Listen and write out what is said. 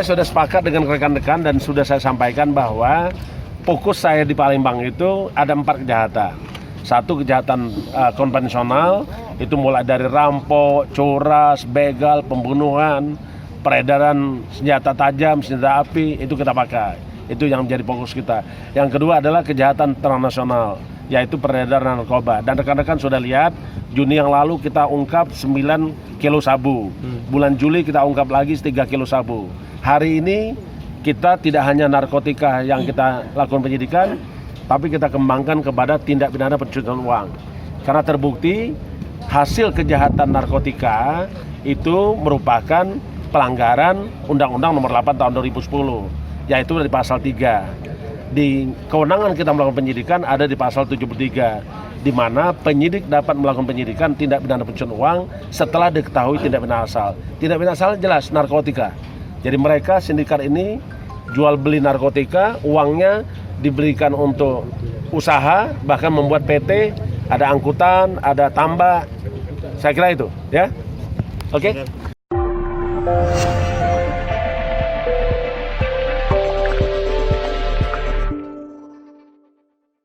sudah sepakat dengan rekan-rekan dan sudah saya sampaikan bahwa fokus saya di Palembang itu ada 4 kejahatan. Satu, kejahatan konvensional, itu mulai dari rampok, coras, begal, pembunuhan, peredaran senjata tajam, senjata api, itu kita pakai. Itu yang menjadi fokus kita. Yang kedua adalah kejahatan transnasional, yaitu peredaran narkoba. Dan rekan-rekan sudah lihat, Juni yang lalu kita ungkap 9 kilo sabu. Bulan Juli kita ungkap lagi 3 kilo sabu. Hari ini kita tidak hanya narkotika yang kita lakukan penyidikan, tapi kita kembangkan kepada tindak pidana pencucian uang. Karena terbukti hasil kejahatan narkotika itu merupakan pelanggaran Undang-Undang Nomor 8 Tahun 2010, yaitu dari pasal 3. Di kewenangan kita melakukan penyidikan ada di pasal 73, di mana penyidik dapat melakukan penyidikan tindak pidana pencucian uang setelah diketahui tindak pidana asal. Tindak pidana asal jelas narkotika. Jadi mereka sindikat ini jual beli narkotika, uangnya diberikan untuk usaha, bahkan membuat PT, ada angkutan, ada tambak. Saya kira itu, ya. Oke.